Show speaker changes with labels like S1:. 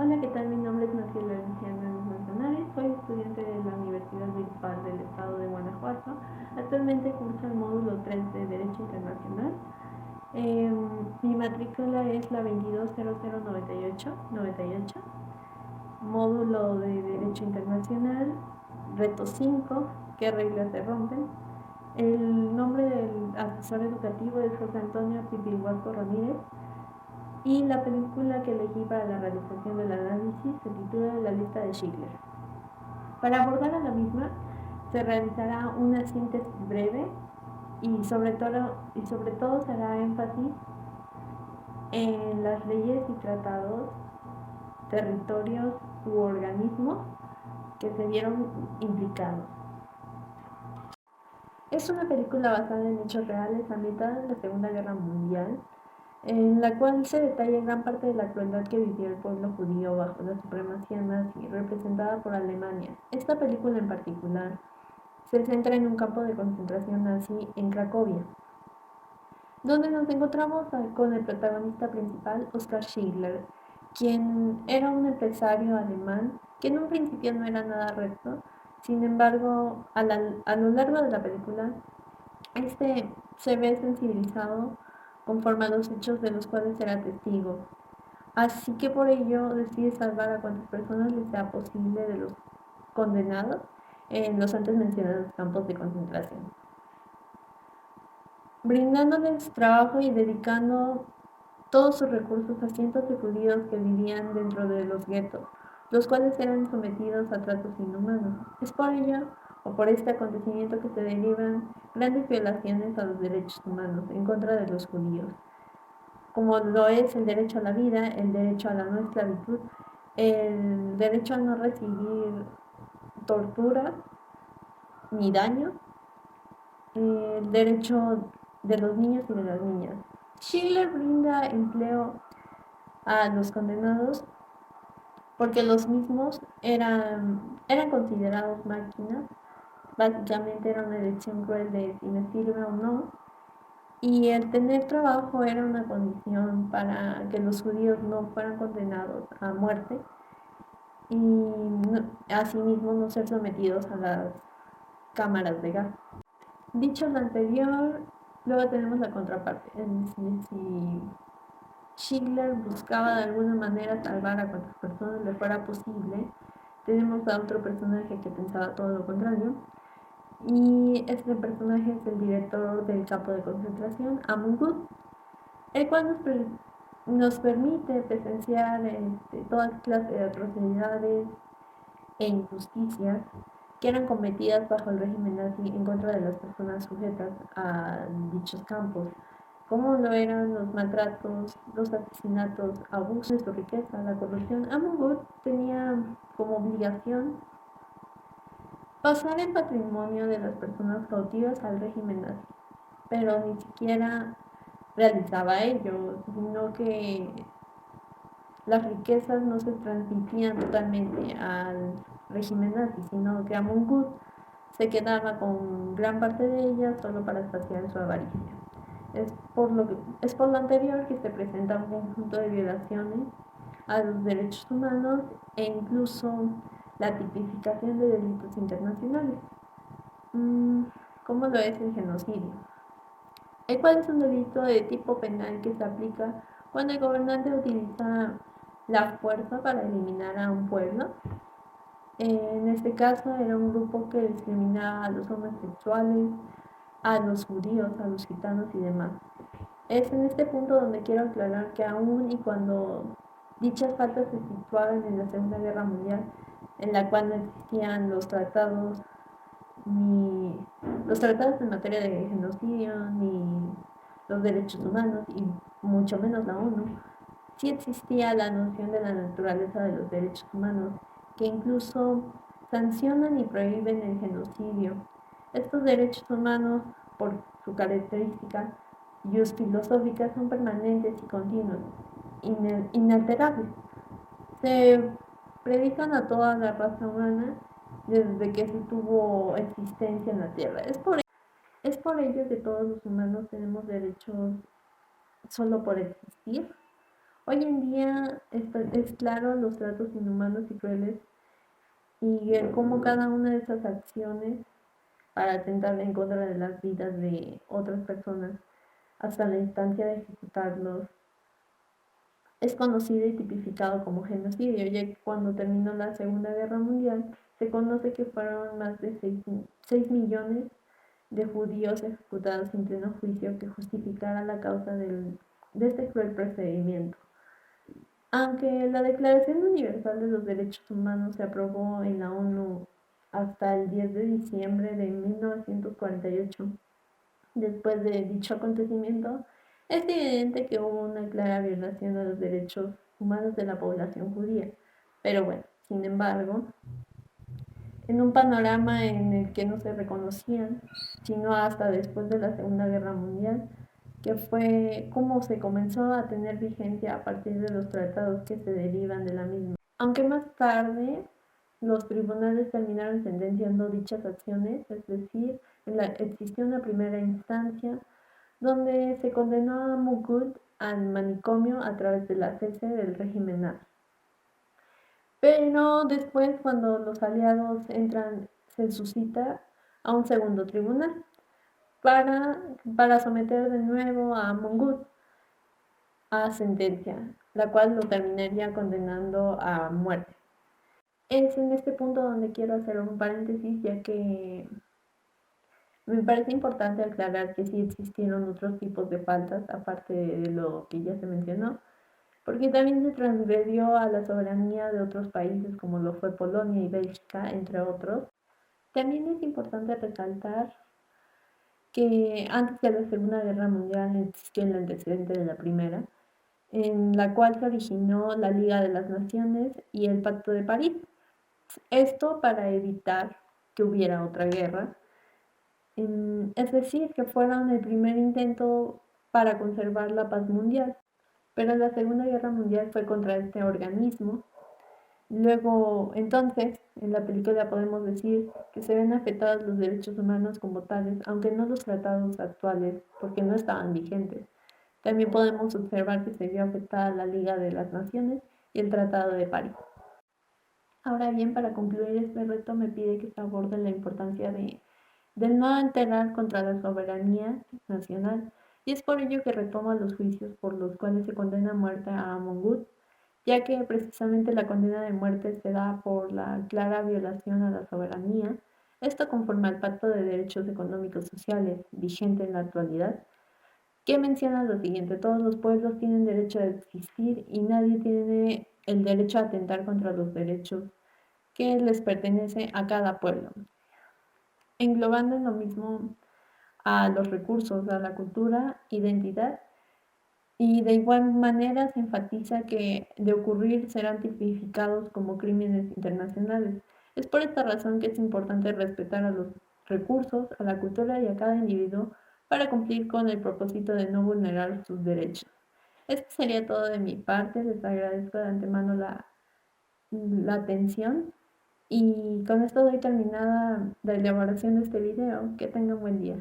S1: Hola, ¿qué tal? Mi nombre es Maciel Luciana Manzanares, soy estudiante de la Universidad Virtual del Estado de Guanajuato. Actualmente curso el módulo 3 de Derecho Internacional. Eh, Mi matrícula es la 220098, módulo de Derecho Internacional, reto 5, ¿qué reglas se rompen? El nombre del asesor educativo es José Antonio Pipilhuasco Ramírez. Y la película que elegí para la realización del análisis se titula La lista de Schindler. Para abordar a la misma, se realizará una síntesis breve y sobre todo se hará énfasis en las leyes y tratados, territorios u organismos que se vieron implicados. Es una película basada en hechos reales ambientada en la Segunda Guerra Mundial, en la cual se detalla gran parte de la crueldad que vivió el pueblo judío bajo la supremacía nazi representada por Alemania. Esta película en particular se centra en un campo de concentración nazi en Cracovia, donde nos encontramos con el protagonista principal, Oskar Schindler, quien era un empresario alemán que en un principio no era nada recto. Sin embargo, a lo largo de la película, este se ve sensibilizado conforme a los hechos de los cuales era testigo. Así que por ello decide salvar a cuantas personas le sea posible de los condenados en los antes mencionados campos de concentración, brindándoles trabajo y dedicando todos sus recursos a cientos de judíos que vivían dentro de los guetos, los cuales eran sometidos a tratos inhumanos. Es por ello, o por este acontecimiento, que se derivan grandes violaciones a los derechos humanos en contra de los judíos, como lo es el derecho a la vida, el derecho a la no esclavitud, el derecho a no recibir tortura ni daño, el derecho de los niños y de las niñas. Schindler brinda empleo a los condenados porque los mismos eran considerados máquinas. Básicamente era una elección cruel de si me sirve o no. Y el tener trabajo era una condición para que los judíos no fueran condenados a muerte y asimismo no ser sometidos a las cámaras de gas. Dicho lo anterior, luego tenemos la contraparte, es decir, si Schindler buscaba de alguna manera salvar a cuantas personas le fuera posible, tenemos a otro personaje que pensaba todo lo contrario, y este personaje es el director del campo de concentración, Amon Good, el cual nos permite presenciar toda clase de atrocidades e injusticias que eran cometidas bajo el régimen nazi en contra de las personas sujetas a dichos campos, como lo eran los maltratos, los asesinatos, abusos de su riqueza, la corrupción. Amon Good tenía como obligación pasar el patrimonio de las personas cautivas al régimen nazi, pero ni siquiera realizaba ello, sino que las riquezas no se transmitían totalmente al régimen nazi, sino que Amon Good se quedaba con gran parte de ellas solo para saciar su avaricia. Es por lo anterior que se presenta un conjunto de violaciones a los derechos humanos e incluso la tipificación de delitos internacionales, como lo es el genocidio, el cual es un delito de tipo penal que se aplica cuando el gobernante utiliza la fuerza para eliminar a un pueblo. En este caso era un grupo que discriminaba a los homosexuales, a los judíos, a los gitanos y demás. Es en este punto donde quiero aclarar que aún y cuando dichas faltas se situaban en la Segunda Guerra Mundial, en la cual no existían ni los tratados en materia de genocidio, ni los derechos humanos, y mucho menos la ONU, sí existía la noción de la naturaleza de los derechos humanos, que incluso sancionan y prohíben el genocidio. Estos derechos humanos, por su característica filosófica, son permanentes y continuos, inalterables. Se predican a toda la raza humana desde que se tuvo existencia en la Tierra. Es por ello que todos los humanos tenemos derechos solo por existir, Hoy en día es claro los tratos inhumanos y crueles y el cómo cada una de esas acciones para atentar en contra de las vidas de otras personas hasta la instancia de ejecutarlos es conocido y tipificado como genocidio, ya que cuando terminó la Segunda Guerra Mundial se conoce que fueron más de 6 millones de judíos ejecutados sin pleno juicio que justificara la causa de este cruel procedimiento. Aunque la Declaración Universal de los Derechos Humanos se aprobó en la ONU hasta el 10 de diciembre de 1948, después de dicho acontecimiento, es evidente que hubo una clara violación de los derechos humanos de la población judía. Pero bueno, sin embargo, en un panorama en el que no se reconocían, sino hasta después de la Segunda Guerra Mundial, que fue como se comenzó a tener vigencia a partir de los tratados que se derivan de la misma. Aunque más tarde los tribunales terminaron sentenciando dichas acciones, es decir, existió una primera instancia donde se condenó a Mukut al manicomio a través del cese del régimen nazi. Pero después, cuando los aliados entran, se suscita a un segundo tribunal para someter de nuevo a Mongut a sentencia, la cual lo terminaría condenando a muerte. Es en este punto donde quiero hacer un paréntesis, ya que me parece importante aclarar que sí existieron otros tipos de faltas, aparte de lo que ya se mencionó, porque también se transgredió a la soberanía de otros países como lo fue Polonia y Bélgica, entre otros. También es importante resaltar que antes de la Segunda Guerra Mundial existió el antecedente de la Primera, en la cual se originó la Liga de las Naciones y el Pacto de París. Esto para evitar que hubiera otra guerra, es decir, que fueron el primer intento para conservar la paz mundial. Pero la Segunda Guerra Mundial fue contra este organismo. Luego, entonces, en la película podemos decir que se ven afectados los derechos humanos como tales, aunque no los tratados actuales, porque no estaban vigentes. También podemos observar que se vio afectada la Liga de las Naciones y el Tratado de París. Ahora bien, para concluir este reto me pide que se aborde la importancia del no alterar contra la soberanía nacional, y es por ello que retoma los juicios por los cuales se condena a muerte a Mongut, ya que precisamente la condena de muerte se da por la clara violación a la soberanía, esto conforme al Pacto de Derechos Económicos y Sociales vigente en la actualidad, que menciona lo siguiente: todos los pueblos tienen derecho a existir y nadie tiene el derecho a atentar contra los derechos que les pertenece a cada pueblo, englobando en lo mismo a los recursos, a la cultura, identidad, y de igual manera se enfatiza que de ocurrir serán tipificados como crímenes internacionales. Es por esta razón que es importante respetar a los recursos, a la cultura y a cada individuo para cumplir con el propósito de no vulnerar sus derechos. Esto sería todo de mi parte, les agradezco de antemano la atención y con esto doy terminada la elaboración de este video. Que tengan buen día.